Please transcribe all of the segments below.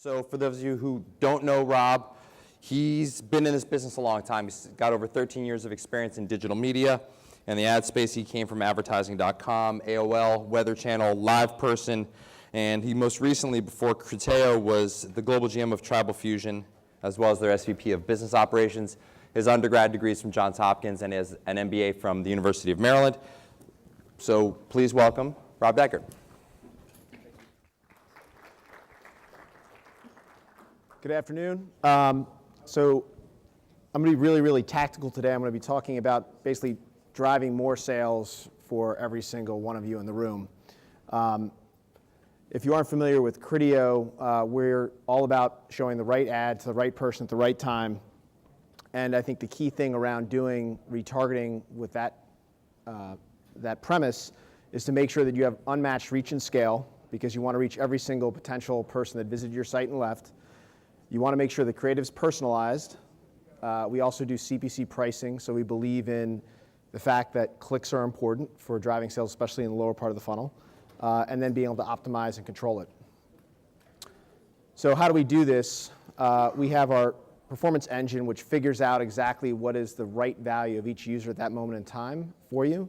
So for those of you who don't know Rob, he's been in this business a long time. He's got over 13 years of experience in digital media. In the ad space, he came from advertising.com, AOL, Weather Channel, Live Person, and he most recently, before Criteo, was the global GM of Tribal Fusion, as well as their SVP of Business Operations. His undergrad degree is from Johns Hopkins and has an MBA from the University of Maryland. So please welcome Rob Deichert. Good afternoon. So I'm going to be really, really tactical today. I'm going to be talking about basically driving more sales for every single one of you in the room. If you aren't familiar with Criteo, we're all about showing the right ad to the right person at the right time. And I think the key thing around doing retargeting with that premise is to make sure that you have unmatched reach and scale, because you want to reach every single potential person that visited your site and left. You want to make sure the creative's personalized. We also do CPC pricing, so we believe in the fact that clicks are important for driving sales, especially in the lower part of the funnel, and then being able to optimize and control it. So how do we do this? We have our performance engine, which figures out exactly what is the right value of each user at that moment in time for you.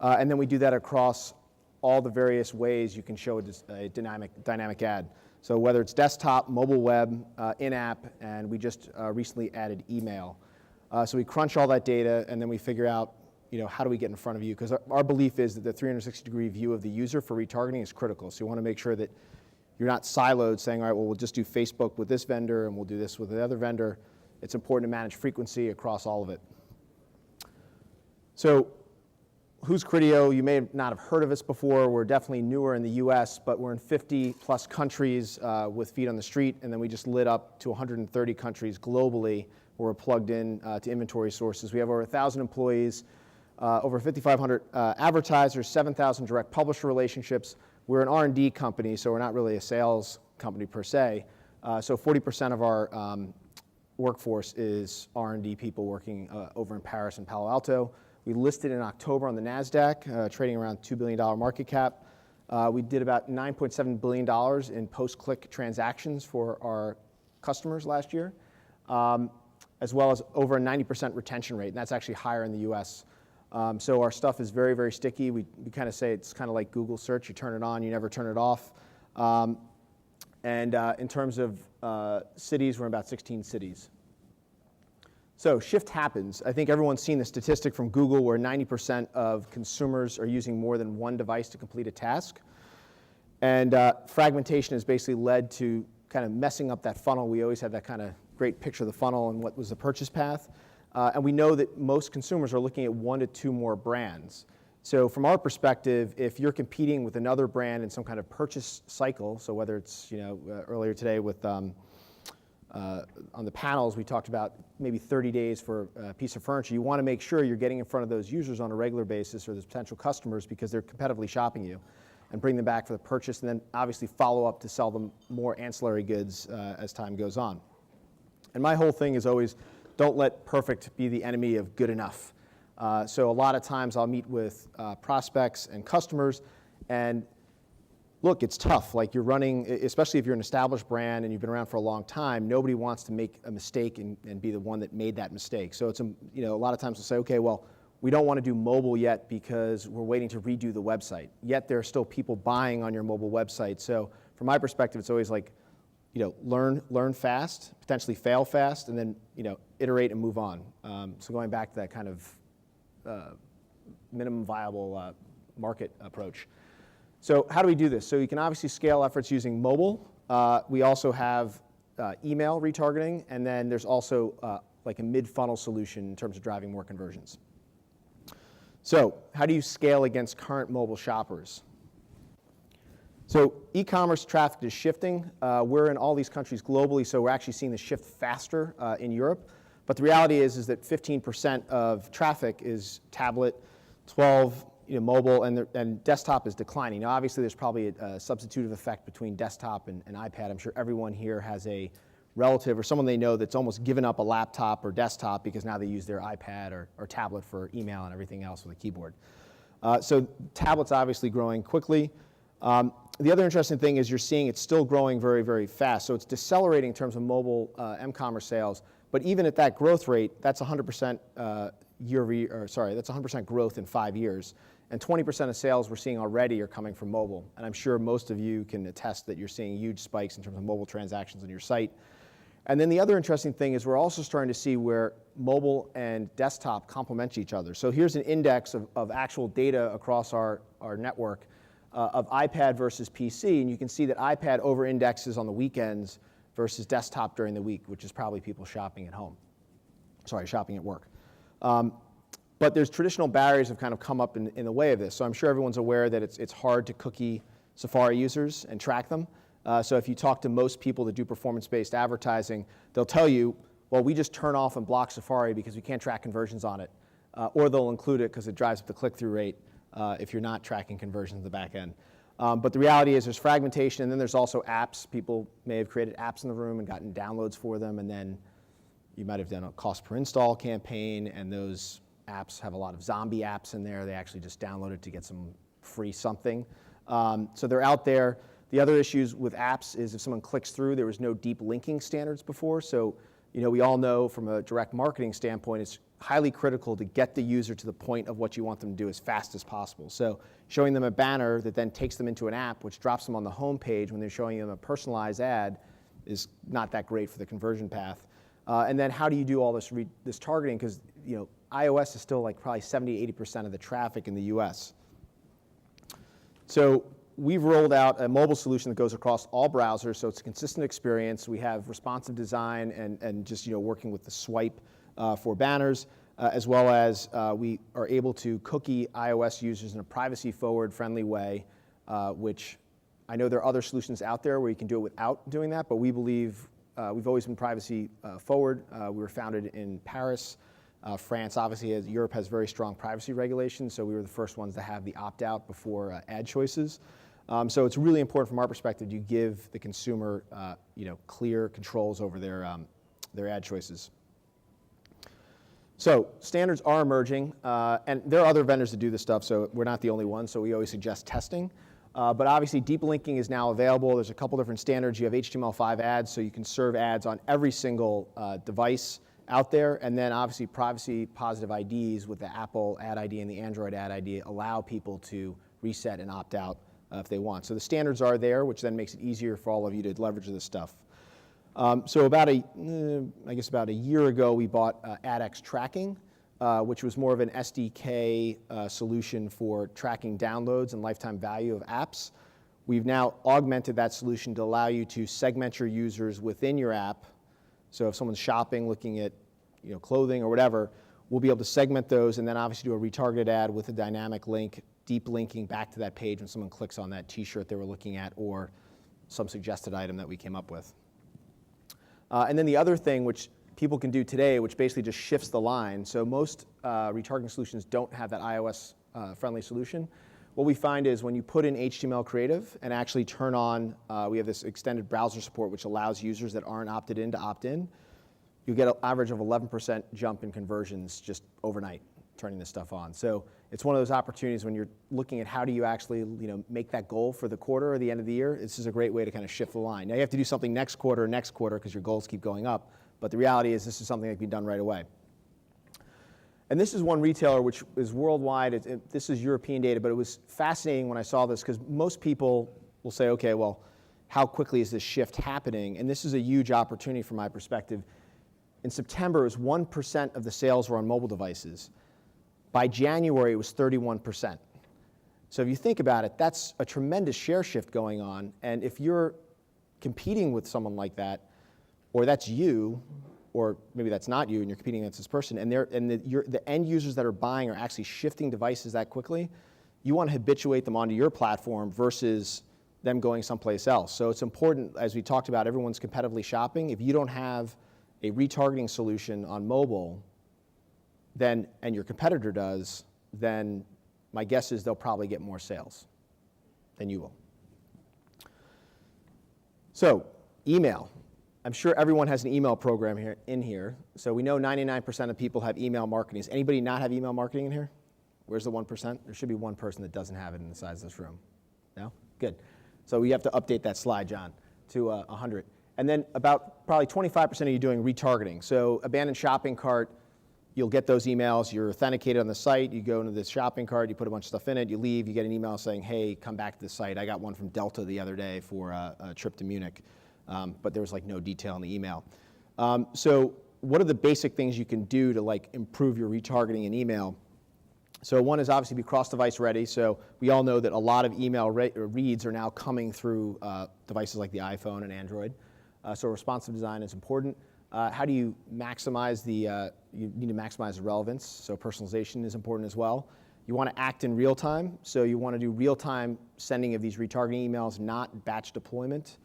And then we do that across all the various ways you can show a dynamic ad. So whether it's desktop, mobile web, in-app, and we just recently added email. So we crunch all that data, and then we figure out, how do we get in front of you? Because our belief is that the 360-degree view of the user for retargeting is critical. So you want to make sure that you're not siloed saying, all right, well, we'll just do Facebook with this vendor, and we'll do this with the other vendor. It's important to manage frequency across all of it. So who's Criteo? You may not have heard of us before. We're definitely newer in the US, but we're in 50+ countries with feet on the street, and then we just lit up to 130 countries globally where we're plugged in to inventory sources. We have over 1,000 employees, over 5,500 advertisers, 7,000 direct publisher relationships. We're an R&D company, so we're not really a sales company per se. So 40% of our workforce is R&D people working over in Paris and Palo Alto. We listed in October on the NASDAQ, trading around $2 billion market cap. We did about $9.7 billion in post-click transactions for our customers last year, as well as over a 90% retention rate, and that's actually higher in the US. So our stuff is very, very sticky. We kind of say it's kind of like Google search. You turn it on, you never turn it off. And in terms of cities, we're in about 16 cities. So shift happens. I think everyone's seen the statistic from Google where 90% of consumers are using more than one device to complete a task. And fragmentation has basically led to kind of messing up that funnel. We always had that kind of great picture of the funnel and what was the purchase path. And we know that most consumers are looking at 1 to 2 more brands. So from our perspective, if you're competing with another brand in some kind of purchase cycle, so whether it's, earlier today with on the panels, we talked about maybe 30 days for a piece of furniture. You want to make sure you're getting in front of those users on a regular basis or those potential customers because they're competitively shopping you, and bring them back for the purchase, and then obviously follow up to sell them more ancillary goods as time goes on. And my whole thing is always, don't let perfect be the enemy of good enough. So a lot of times I'll meet with prospects and customers, and look, it's tough. Like you're running, especially if you're an established brand and you've been around for a long time, nobody wants to make a mistake and be the one that made that mistake. So it's, a lot of times we'll say, okay, well, we don't want to do mobile yet because we're waiting to redo the website. Yet there are still people buying on your mobile website. So from my perspective, it's always like, learn fast, potentially fail fast, and then, iterate and move on. So going back to that kind of minimum viable market approach. So how do we do this? So you can obviously scale efforts using mobile. We also have email retargeting, and then there's also like a mid-funnel solution in terms of driving more conversions. So how do you scale against current mobile shoppers? So e-commerce traffic is shifting. We're in all these countries globally, so we're actually seeing the shift faster in Europe. But the reality is that 15% of traffic is tablet, 12 mobile, and desktop is declining. Now, obviously, there's probably a substitutive effect between desktop and iPad. I'm sure everyone here has a relative or someone they know that's almost given up a laptop or desktop because now they use their iPad or tablet for email and everything else with a keyboard. So tablet's obviously growing quickly. The other interesting thing is you're seeing it's still growing very, very fast. So it's decelerating in terms of mobile m-commerce sales. But even at that growth rate, that's 100% that's 100% growth in 5 years. And 20% of sales we're seeing already are coming from mobile. And I'm sure most of you can attest that you're seeing huge spikes in terms of mobile transactions on your site. And then the other interesting thing is we're also starting to see where mobile and desktop complement each other. So here's an index of actual data across our network of iPad versus PC, and you can see that iPad over-indexes on the weekends versus desktop during the week, which is probably people shopping at home. Sorry, shopping at work. But there's traditional barriers have kind of come up in the way of this. So I'm sure everyone's aware that it's hard to cookie Safari users and track them. So if you talk to most people that do performance-based advertising, they'll tell you, well, we just turn off and block Safari because we can't track conversions on it. Or they'll include it because it drives up the click-through rate if you're not tracking conversions in the back end. But the reality is there's fragmentation, and then there's also apps. People may have created apps in the room and gotten downloads for them, and then you might have done a cost per install campaign, and those apps have a lot of zombie apps in there. They actually just download it to get some free something. So they're out there. The other issues with apps is if someone clicks through, there was no deep linking standards before. So, we all know from a direct marketing standpoint, it's highly critical to get the user to the point of what you want them to do as fast as possible. So showing them a banner that then takes them into an app, which drops them on the home page when they're showing them a personalized ad, is not that great for the conversion path. And then how do you do all this targeting? Because iOS is still like probably 70-80% of the traffic in the US. So we've rolled out a mobile solution that goes across all browsers, so it's a consistent experience. We have responsive design and just working with the swipe for banners, as well as we are able to cookie iOS users in a privacy-forward, friendly way, which I know there are other solutions out there where you can do it without doing that, but we believe we've always been privacy forward. We were founded in Paris. France, obviously, Europe has very strong privacy regulations, so we were the first ones to have the opt-out before ad choices. So it's really important from our perspective to give the consumer, clear controls over their ad choices. So standards are emerging, and there are other vendors that do this stuff, so we're not the only one, so we always suggest testing. But obviously, deep linking is now available. There's a couple different standards. You have HTML5 ads, so you can serve ads on every single device out there, and then obviously privacy-positive IDs with the Apple Ad ID and the Android Ad ID allow people to reset and opt out if they want. So the standards are there, which then makes it easier for all of you to leverage this stuff. So about a year ago, we bought AdX Tracking, which was more of an SDK solution for tracking downloads and lifetime value of apps. We've now augmented that solution to allow you to segment your users within your app. So if someone's shopping, looking at clothing or whatever, we'll be able to segment those and then obviously do a retargeted ad with a dynamic link, deep linking back to that page when someone clicks on that t-shirt they were looking at or some suggested item that we came up with. And then the other thing which people can do today, which basically just shifts the line, so most retargeting solutions don't have that iOS friendly solution. What we find is when you put in HTML creative and actually turn on, we have this extended browser support which allows users that aren't opted in to opt in, you get an average of 11% jump in conversions just overnight turning this stuff on. So it's one of those opportunities when you're looking at how do you actually make that goal for the quarter or the end of the year. This is a great way to kind of shift the line. Now you have to do something next quarter because your goals keep going up, but the reality is this is something that can be done right away. And this is one retailer which is worldwide. This is European data, but it was fascinating when I saw this because most people will say, okay, well, how quickly is this shift happening? And this is a huge opportunity from my perspective. In September, it was 1% of the sales were on mobile devices. By January, it was 31%. So if you think about it, that's a tremendous share shift going on. And if you're competing with someone like that, or that's you, or maybe that's not you and you're competing against this person, and the end users that are buying are actually shifting devices that quickly, you want to habituate them onto your platform versus them going someplace else. So it's important, as we talked about, everyone's competitively shopping. If you don't have a retargeting solution on mobile, and your competitor does, then my guess is they'll probably get more sales than you will. So email. I'm sure everyone has an email program in here. So we know 99% of people have email marketing. Does anybody not have email marketing in here? Where's the 1%? There should be one person that doesn't have it in the size of this room. No? Good. So we have to update that slide, John, to 100. And then about probably 25% of you doing retargeting. So abandoned shopping cart, you'll get those emails, you're authenticated on the site, you go into this shopping cart, you put a bunch of stuff in it, you leave, you get an email saying, hey, come back to the site. I got one from Delta the other day for a trip to Munich, but there was like no detail in the email. So what are the basic things you can do to like improve your retargeting in email? So one is obviously be cross-device ready. So we all know that a lot of email reads are now coming through devices like the iPhone and Android. So responsive design is important. How do you maximize you need to maximize the relevance, so personalization is important as well. You want to act in real time, so you want to do real-time sending of these retargeting emails, not batch deployment,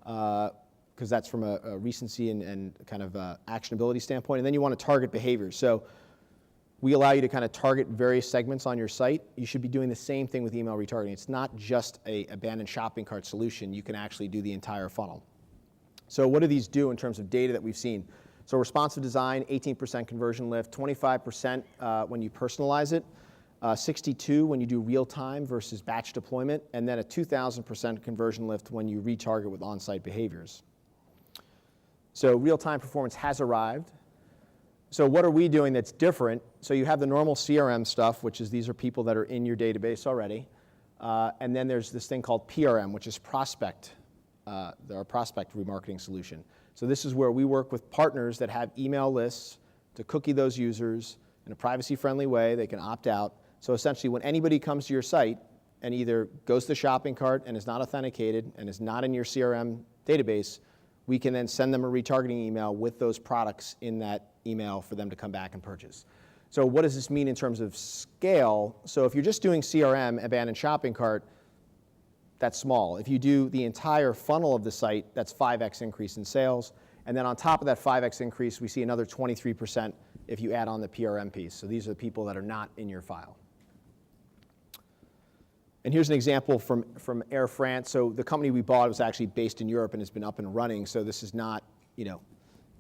because that's from a recency and kind of actionability standpoint. And then you want to target behaviors. So we allow you to kind of target various segments on your site. You should be doing the same thing with email retargeting. It's not just a abandoned shopping cart solution. You can actually do the entire funnel. So what do these do in terms of data that we've seen? So responsive design, 18% conversion lift, 25% when you personalize it, 62% when you do real time versus batch deployment, and then a 2,000% conversion lift when you retarget with on-site behaviors. So real-time performance has arrived. So what are we doing that's different? So you have the normal CRM stuff, which is these are people that are in your database already. And then there's this thing called PRM, which is our prospect remarketing solution. So this is where we work with partners that have email lists to cookie those users in a privacy-friendly way. They can opt out. So essentially, when anybody comes to your site and either goes to the shopping cart and is not authenticated and is not in your CRM database, we can then send them a retargeting email with those products in that email for them to come back and purchase. So what does this mean in terms of scale? So if you're just doing CRM, abandoned shopping cart, that's small. If you do the entire funnel of the site, that's 5x increase in sales. And then on top of that 5x increase, we see another 23% if you add on the PRM piece. So these are the people that are not in your file. And here's an example from Air France. So the company we bought was actually based in Europe and has been up and running. So this is not,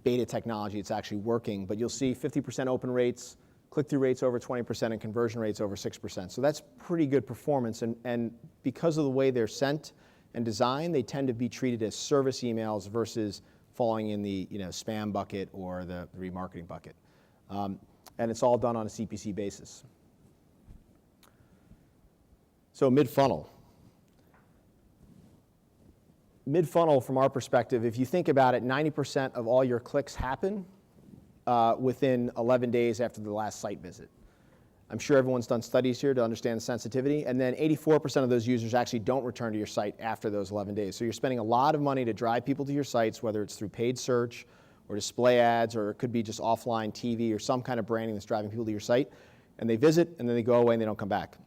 beta technology. It's actually working. But you'll see 50% open rates, click-through rates over 20%, and conversion rates over 6%. So that's pretty good performance. And because of the way they're sent and designed, they tend to be treated as service emails versus falling in the spam bucket or the remarketing bucket. And it's all done on a CPC basis. So mid-funnel. Mid-funnel, from our perspective, if you think about it, 90% of all your clicks happen within 11 days after the last site visit. I'm sure everyone's done studies here to understand the sensitivity. And then 84% of those users actually don't return to your site after those 11 days. So you're spending a lot of money to drive people to your sites, whether it's through paid search or display ads, or it could be just offline TV or some kind of branding that's driving people to your site. And they visit, and then they go away, and they don't come back.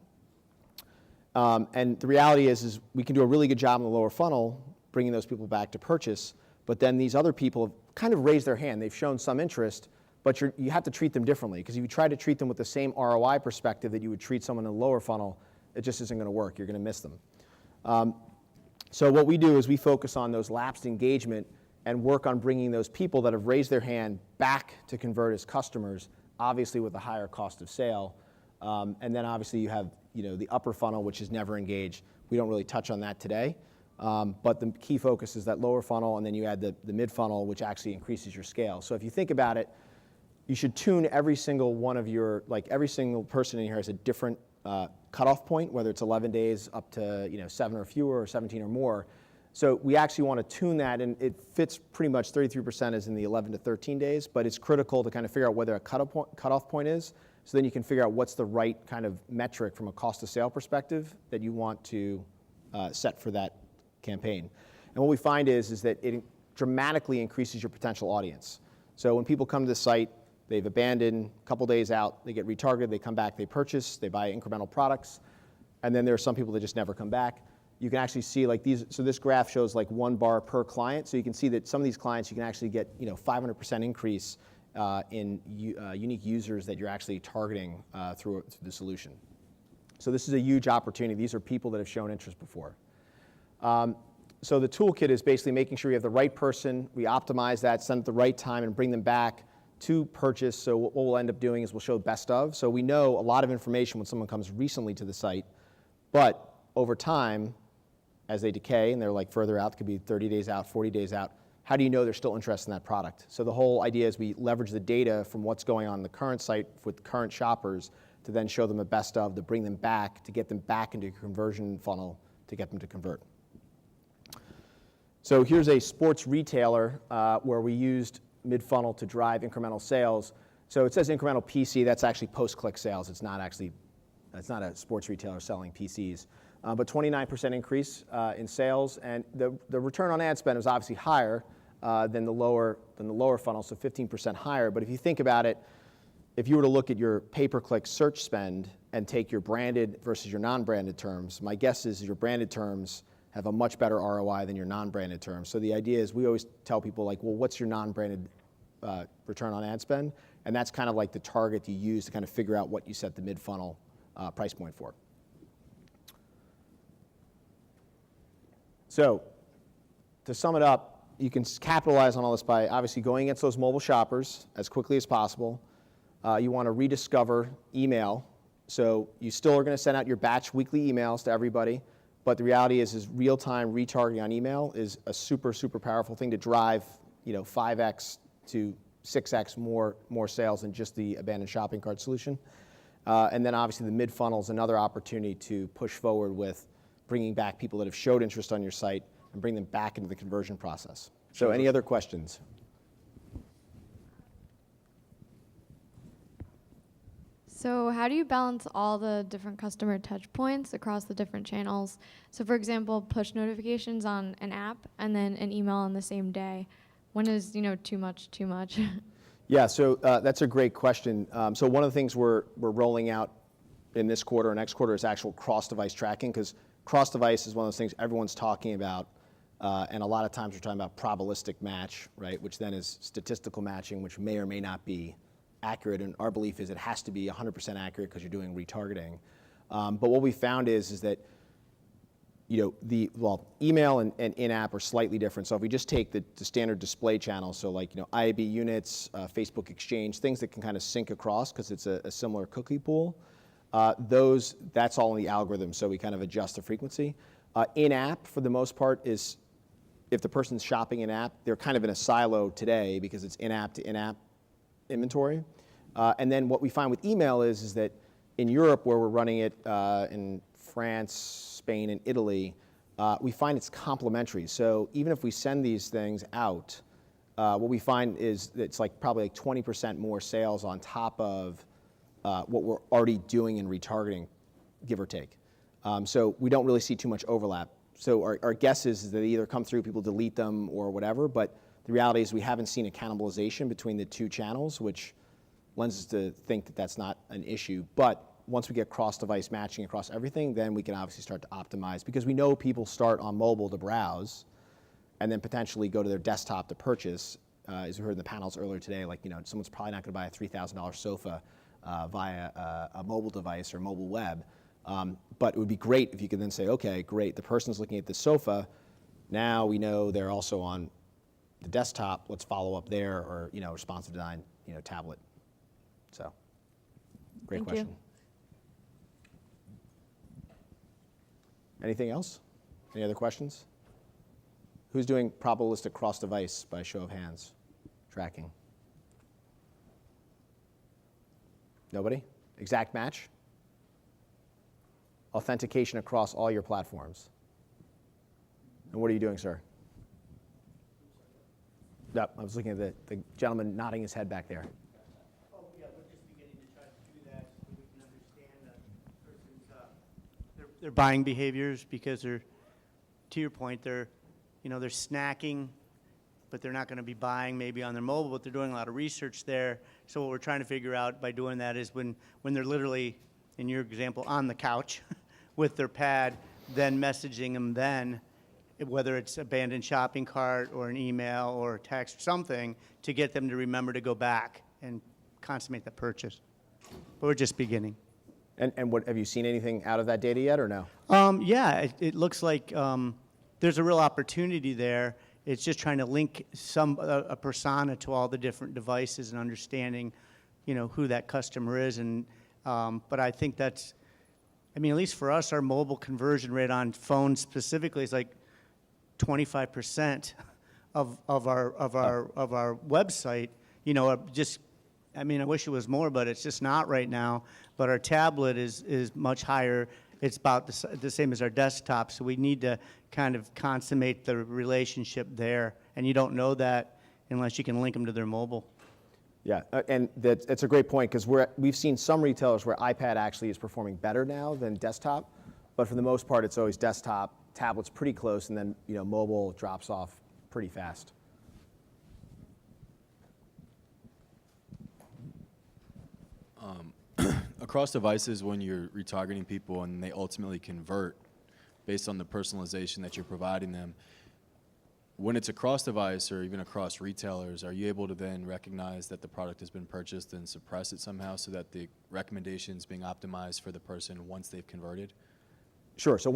And the reality is we can do a really good job in the lower funnel bringing those people back to purchase, but then these other people have kind of raised their hand. They've shown some interest, but you have to treat them differently, because if you try to treat them with the same ROI perspective that you would treat someone in the lower funnel, it just isn't going to work. You're going to miss them. So what we do is we focus on those lapsed engagement and work on bringing those people that have raised their hand back to convert as customers, obviously with a higher cost of sale. And then obviously you have the upper funnel, which is never engaged. We don't really touch on that today. But the key focus is that lower funnel, and then you add the mid funnel, which actually increases your scale. So if you think about it, you should tune every single one of your, every single person in here has a different cutoff point, whether it's 11 days up to 7 or fewer or 17 or more. So we actually want to tune that, and it fits pretty much 33% is in the 11 to 13 days, but it's critical to kind of figure out whether a cutoff point is, so then you can figure out what's the right kind of metric from a cost of sale perspective that you want to set for that campaign. And what we find is that it dramatically increases your potential audience. So when people come to the site, they've abandoned, a couple days out, they get retargeted, they come back, they purchase, they buy incremental products, and then there are some people that just never come back. You can actually see these, so this graph shows 1 bar per client, so you can see that some of these clients you can actually get 500% increase in unique users that you're actually targeting through the solution. So this is a huge opportunity. These are people that have shown interest before. So the toolkit is basically making sure you have the right person, we optimize that, send at the right time, and bring them back to purchase. So what we'll end up doing is we'll show best of. So we know a lot of information when someone comes recently to the site, but over time, as they decay, and they're like further out, could be 30 days out, 40 days out, how do you know they're still interested in that product? So the whole idea is we leverage the data from what's going on in the current site with current shoppers to then show them a best of, to bring them back, to get them back into a conversion funnel to get them to convert. So here's a sports retailer where we used mid-funnel to drive incremental sales. So it says incremental PC, that's actually post-click sales. It's not a sports retailer selling PCs. But 29% increase in sales, and the return on ad spend was obviously higher than the lower funnel, so 15% higher. But if you think about it, if you were to look at your pay-per-click search spend and take your branded versus your non-branded terms, my guess is your branded terms have a much better ROI than your non-branded terms. So the idea is we always tell people like, well, what's your non-branded return on ad spend? And that's kind of like the target you use to kind of figure out what you set the mid-funnel price point for. So to sum it up, you can capitalize on all this by obviously going against those mobile shoppers as quickly as possible. You want to rediscover email. So you still are going to send out your batch weekly emails to everybody, but the reality is real-time retargeting on email is a super, super powerful thing to drive 5x to 6x more sales than just the abandoned shopping cart solution. And then obviously the mid-funnel is another opportunity to push forward with bringing back people that have showed interest on your site and bring them back into the conversion process. So any other questions? So how do you balance all the different customer touch points across the different channels? So for example, push notifications on an app and then an email on the same day. When is too much? Yeah, so that's a great question. So one of the things we're rolling out in this quarter or next quarter is actual cross-device tracking, because cross-device is one of those things everyone's talking about, and a lot of times we're talking about probabilistic match, right, which then is statistical matching, which may or may not be accurate, and our belief is it has to be 100% accurate because you're doing retargeting. But what we found is that email and in-app are slightly different. So if we just take the standard display channels, so like IAB units, Facebook Exchange, things that can kind of sync across because it's a similar cookie pool, that's all in the algorithm, so we kind of adjust the frequency. In-app, for the most part, is if the person's shopping in-app, they're kind of in a silo today because it's in-app to in-app inventory. And then what we find with email is that in Europe, where we're running it in France, Spain, and Italy, we find it's complementary. So even if we send these things out, what we find is that it's probably 20% more sales on top of what we're already doing in retargeting, give or take. So we don't really see too much overlap. So our guess is that they either come through, people delete them or whatever, but the reality is we haven't seen a cannibalization between the two channels, which lends us to think that that's not an issue. But once we get cross-device matching across everything, then we can obviously start to optimize, because we know people start on mobile to browse and then potentially go to their desktop to purchase. As we heard in the panels earlier today, someone's probably not going to buy a $3,000 sofa via a mobile device or mobile web. But it would be great if you could then say, okay, great, the person's looking at the sofa. Now we know they're also on the desktop. Let's follow up there, or responsive design, tablet. So, great question. You. Anything else? Any other questions? Who's doing probabilistic cross-device by show of hands tracking? Nobody? Exact match? Authentication across all your platforms. And what are you doing, sir? No, I was looking at the gentleman nodding his head back there. Oh, yeah, we're just beginning to try to do that so we can understand a person's their buying behaviors, because they're, to your point, they're snacking, but they're not going to be buying maybe on their mobile, but they're doing a lot of research there. So what we're trying to figure out by doing that is when they're literally, in your example, on the couch with their pad, then messaging them then, whether it's abandoned shopping cart or an email or a text or something, to get them to remember to go back and consummate the purchase. But we're just beginning. And what, have you seen anything out of that data yet, or no? Yeah, it looks like there's a real opportunity there. It's just trying to link a persona to all the different devices and understanding, who that customer is. And but I think that's I mean, at least for us, our mobile conversion rate on phones specifically is like 25% of our website. You know, just, I mean, I wish it was more, but it's just not right now. But our tablet is much higher. It's about the same as our desktop. So we need to kind of consummate the relationship there. And you don't know that unless you can link them to their mobile. Yeah, and that's a great point, because we've seen some retailers where iPad actually is performing better now than desktop, but for the most part, it's always desktop, tablet's pretty close, and then mobile drops off pretty fast. Across devices, when you're retargeting people and they ultimately convert based on the personalization that you're providing them, when it's across device or even across retailers, are you able to then recognize that the product has been purchased and suppress it somehow so that the recommendation's being optimized for the person once they've converted? Sure, so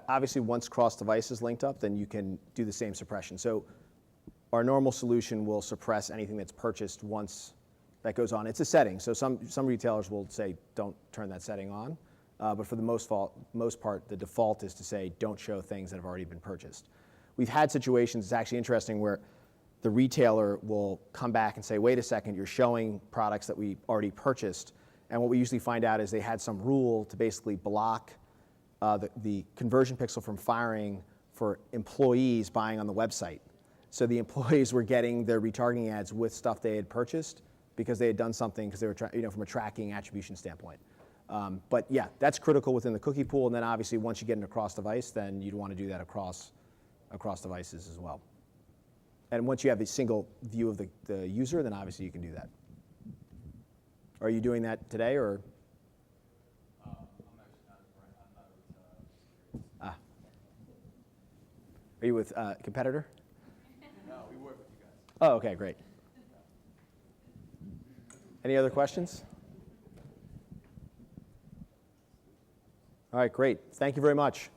obviously once cross-device is linked up, then you can do the same suppression. So our normal solution will suppress anything that's purchased once that goes on. It's a setting, so some retailers will say don't turn that setting on, but for the most part, the default is to say don't show things that have already been purchased. We've had situations, it's actually interesting, where the retailer will come back and say, wait a second, you're showing products that we already purchased, and what we usually find out is they had some rule to basically block the conversion pixel from firing for employees buying on the website. So the employees were getting their retargeting ads with stuff they had purchased because they had done something, because they were from a tracking attribution standpoint. But yeah, that's critical within the cookie pool, and then obviously once you get into cross-device, then you'd want to do that across devices as well. And once you have a single view of the user, then obviously you can do that. Are you doing that today, or? I'm actually not a brand. I'm not Are you with a competitor? No, we work with you guys. Oh, okay, great. Any other questions? All right, great. Thank you very much.